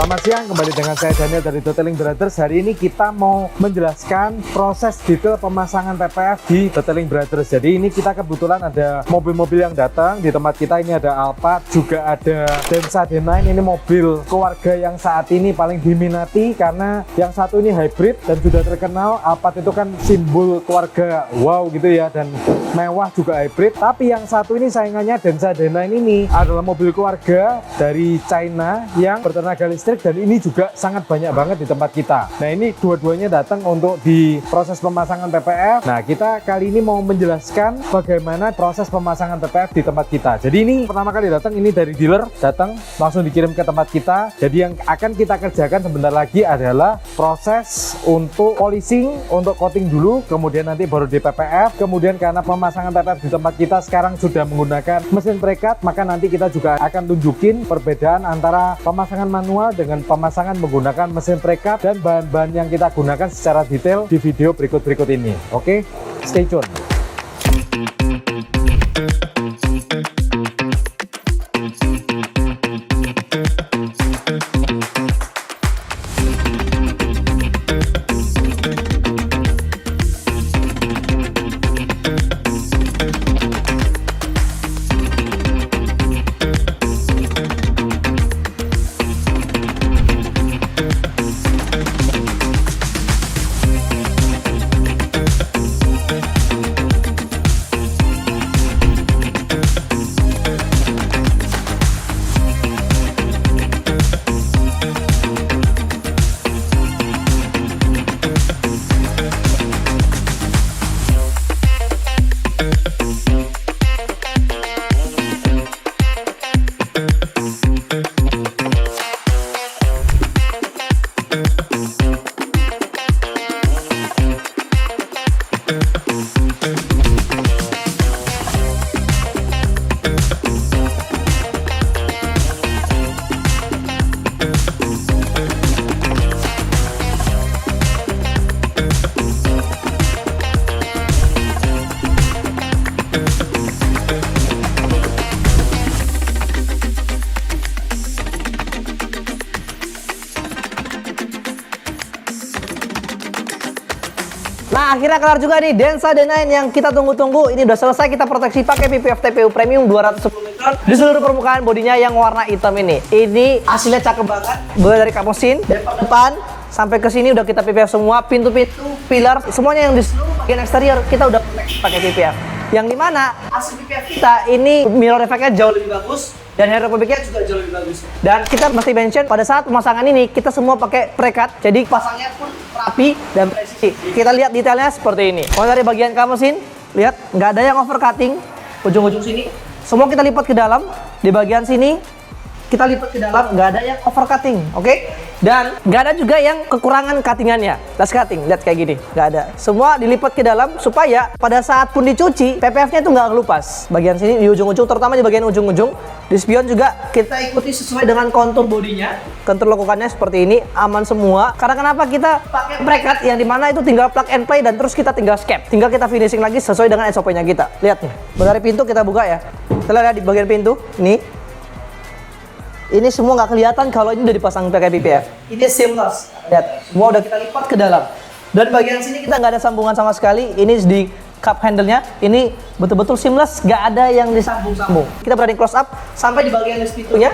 Selamat siang, kembali dengan saya Daniel dari Detailing Brothers. Hari ini kita mau menjelaskan proses detail pemasangan PPF di Detailing Brothers. Jadi ini kita kebetulan ada mobil-mobil yang datang di tempat kita. Ini ada Alphard, juga ada Denza D9. Ini mobil keluarga yang saat ini paling diminati karena yang satu ini hybrid dan sudah terkenal. Alphard itu kan simbol keluarga, wow gitu ya, dan mewah juga hybrid. Tapi yang satu ini saingannya Denza D9 ini adalah mobil keluarga dari China yang bertenaga listrik, dan ini juga sangat banyak banget di tempat kita. Nah, ini dua-duanya datang untuk di proses pemasangan PPF. Nah, kita kali ini mau menjelaskan bagaimana proses pemasangan PPF di tempat kita. Jadi ini pertama kali datang, ini dari dealer datang langsung dikirim ke tempat kita. Jadi yang akan kita kerjakan sebentar lagi adalah proses untuk polishing, untuk coating dulu, kemudian nanti baru di PPF. Kemudian karena pemasangan PPF di tempat kita sekarang sudah menggunakan mesin precut, maka nanti kita juga akan tunjukin perbedaan antara pemasangan manual dengan pemasangan menggunakan mesin precut dan bahan-bahan yang kita gunakan secara detail di video berikut ini. Oke, stay tune. Nah, akhirnya kelar juga nih Denza D9 yang kita tunggu-tunggu. Ini udah selesai kita proteksi pakai PPF TPU Premium 210 mikron di seluruh permukaan bodinya yang warna hitam ini. Ini hasilnya cakep banget. Mulai dari kap mesin, depan sampai ke sini udah kita PPF semua, pintu-pintu, pilar, semuanya yang di seluruh bagian eksterior kita udah proteksi pakai PPF. Yang dimana hasil PPF kita ini mirror effect-nya jauh lebih bagus dan aerodinamiknya juga jauh lebih bagus. Dan kita mesti mention pada saat pemasangan ini kita semua pakai precut, jadi pasangnya pun rapi dan presisi. Kita lihat detailnya seperti ini. Mulai dari bagian kap mesin, lihat nggak ada yang overcutting, ujung-ujung sini semua kita lipat ke dalam. Di bagian sini kita lipat ke dalam, nggak ada yang overcutting, oke? Dan nggak ada juga yang kekurangan cuttingannya. Last cutting, lihat kayak gini, nggak ada. Semua dilipat ke dalam supaya pada saat pun dicuci, PPF-nya itu nggak kelupas. Bagian sini di ujung-ujung, terutama di bagian ujung-ujung. Di spion juga kita ikuti sesuai dengan kontur bodinya. Kontur lekukannya seperti ini, aman semua. Karena kenapa kita pakai precut yang dimana itu tinggal plug and play dan terus kita tinggal scap. Tinggal kita finishing lagi sesuai dengan SOP-nya kita. Lihat nih, dari pintu kita buka ya. Kita lihat di bagian pintu, nih. Ini semua nggak kelihatan kalau ini udah dipasang pakai PPF. Ini seamless. Lihat, semua udah kita lipat ke dalam. Dan bagian sini kita nggak ada sambungan sama sekali. Ini di cup handle-nya. Ini betul-betul seamless, nggak ada yang disambung-sambung. Kita berani close up sampai di bagian pintunya.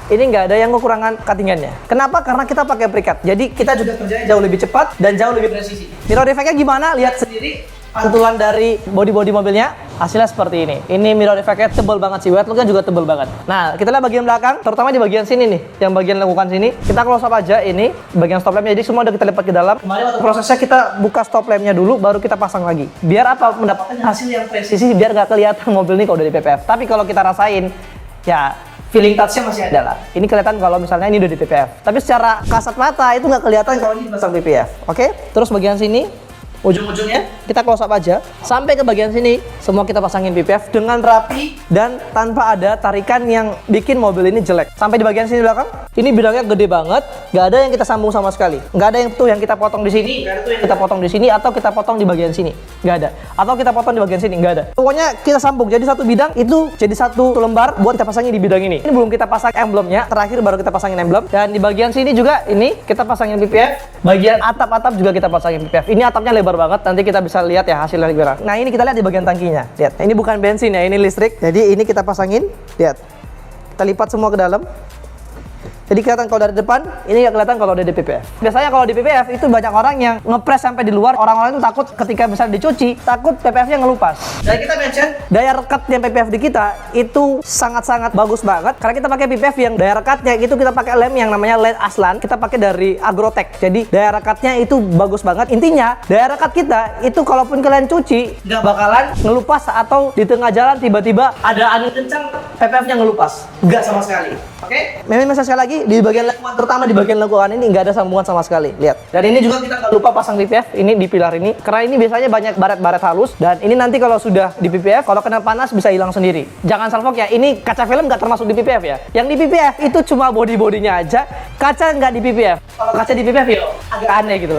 Ini nggak ada yang kekurangan cuttingannya. Kenapa? Karena kita pakai precut. Jadi kita juga kerjanya jauh lebih cepat dan jauh lebih presisi. Mirror effect-nya gimana? Lihat sendiri. Pantulan dari body mobilnya hasilnya seperti ini. Ini mirror effect-nya tebal banget sih, wet look-nya juga tebal banget. Nah, kita lihat bagian belakang, terutama di bagian sini nih, yang bagian lekukan sini. Kita close up aja ini bagian stop lamp-nya. Jadi semua udah kita lipat ke dalam. Kemarin waktu prosesnya kita buka stop lamp-nya dulu, baru kita pasang lagi. Biar apa? Mendapatkan hasil yang presisi, biar nggak kelihatan mobil ini kalau udah di PPF. Tapi kalau kita rasain, ya feeling touch-nya masih ada lah. Ini kelihatan kalau misalnya ini udah di PPF. Tapi secara kasat mata itu nggak kelihatan kalau ini pasang PPF. Oke? Terus bagian sini. ujung-ujungnya kita close up aja sampai ke bagian sini. Semua kita pasangin PPF dengan rapi dan tanpa ada tarikan yang bikin mobil ini jelek. Sampai di bagian sini belakang, ini bidangnya gede banget, nggak ada yang kita sambung sama sekali. Nggak ada yang tuh yang kita potong di sini, nggak ada tuh yang kita potong di sini, atau kita potong di bagian sini, nggak ada. Atau kita potong di bagian sini, nggak ada. Pokoknya kita sambung. Jadi satu bidang itu jadi satu lembar buat kita pasangin di bidang ini. Ini belum kita pasang emblemnya, terakhir baru kita pasangin emblem. Dan di bagian sini juga ini kita pasangin PPF. Bagian atap-atap juga kita pasangin PPF. Ini atapnya lebar banget, nanti kita bisa lihat ya hasilnya gimana. Nah ini kita lihat di bagian tangkinya. Lihat, ini bukan bensin ya, ini listrik. Jadi ini kita pasangin, lihat. Kita lipat semua ke dalam. Jadi kelihatan kalau dari depan, ini nggak kelihatan kalau ada di PPF. Biasanya kalau di PPF itu banyak orang yang ngepres sampai di luar. Orang-orang itu takut ketika misalnya dicuci, takut PPF-nya ngelupas. Dan kita mention daya rekatnya PPF di kita itu sangat-sangat bagus banget. Karena kita pakai PPF yang daya rekatnya itu kita pakai lem yang namanya led aslan. Kita pakai dari Agrotech. Jadi daya rekatnya itu bagus banget. Intinya daya rekat kita itu kalaupun kalian cuci nggak bakalan ngelupas atau di tengah jalan tiba-tiba ada angin kencang PPF-nya ngelupas. Nggak sama sekali. Oke? Memang sekali lagi di bagian lekuan, terutama di bagian lekuan ini nggak ada sambungan sama sekali. Lihat. Dan ini juga kita nggak lupa pasang PPF ini di pilar ini, karena ini biasanya banyak baret-baret halus. Dan ini nanti kalau sudah di PPF, kalau kena panas bisa hilang sendiri. Jangan salfok ya. Ini kaca film nggak termasuk di PPF ya. Yang di PPF itu cuma body-bodinya aja. Kaca nggak di PPF. Kalau kaca di PPF ya agak aneh gitu.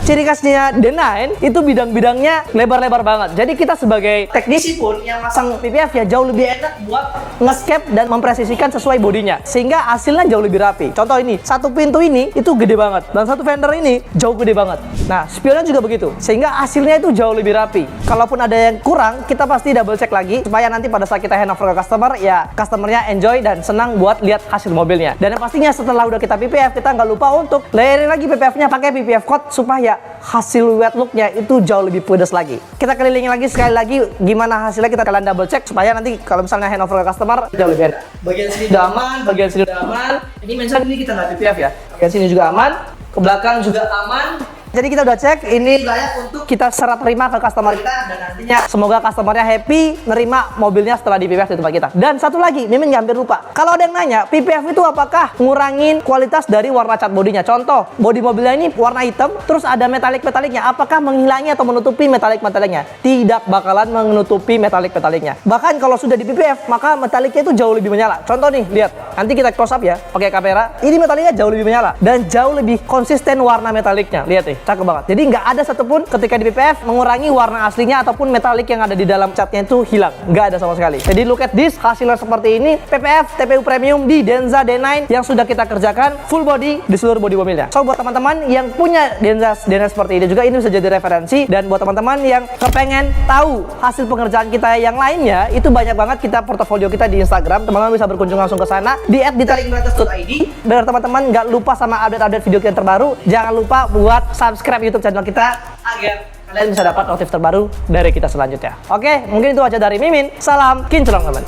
Ciri khasnya D9 itu bidang-bidangnya lebar-lebar banget. Jadi kita sebagai teknisi pun yang masang PPF ya jauh lebih enak buat nge-scape dan mempresisikan sesuai bodinya, sehingga hasilnya jauh lebih rapi. Contoh ini, satu pintu ini itu gede banget, dan satu fender ini jauh gede banget. Nah, spionnya juga begitu, sehingga hasilnya itu jauh lebih rapi. Kalaupun ada yang kurang, kita pasti double check lagi, supaya nanti pada saat kita handover ke customer, ya customernya enjoy dan senang buat lihat hasil mobilnya. Dan yang pastinya setelah udah kita PPF, kita nggak lupa untuk layerin lagi PPF-nya pakai PPF coat, supaya hasil wet look-nya itu jauh lebih pedas lagi. Kita kelilingin lagi sekali lagi gimana hasilnya, kita kalian double check, supaya nanti kalau misalnya handover ke customer, jauh lebih enak. Bagian sini udah aman, bagian sini udah aman. Ini mention ini kita nggak PPF ya. Bagian sini juga aman, ke belakang juga aman. Jadi kita udah cek, ini layak untuk kita serah terima ke customer kita, dan nantinya semoga customernya happy nerima mobilnya setelah di PPF di tempat kita. Dan satu lagi, Mimin hampir lupa. Kalau ada yang nanya, PPF itu apakah ngurangin kualitas dari warna cat bodinya? Contoh, bodi mobilnya ini warna hitam, terus ada metalik-metaliknya. Apakah menghilangi atau menutupi metalik-metaliknya? Tidak bakalan menutupi metalik-metaliknya. Bahkan kalau sudah di PPF, maka metaliknya itu jauh lebih menyala. Contoh nih, lihat. Nanti kita close up ya, pakai kamera. Ini metaliknya jauh lebih menyala dan jauh lebih konsisten warna metaliknya. Lihat nih. Cakep banget. Jadi nggak ada satupun ketika di PPF mengurangi warna aslinya ataupun metalik yang ada di dalam catnya itu hilang. Nggak ada sama sekali. Jadi look at this, hasilnya seperti ini. PPF TPU Premium di Denza D9 yang sudah kita kerjakan full body di seluruh body mobilnya. So buat teman-teman yang punya Denza D9 seperti ini juga, ini bisa jadi referensi. Dan buat teman-teman yang kepengen tahu hasil pengerjaan kita yang lainnya, itu banyak banget kita portofolio kita di Instagram. Teman-teman bisa berkunjung langsung ke sana di @detailingrates.id. Biar teman-teman nggak lupa sama update-update video kita yang terbaru. Jangan lupa buat subscribe YouTube channel kita agar kalian bisa dapat notif terbaru dari kita selanjutnya. Oke, mungkin itu aja dari Mimin. Salam kinclong teman.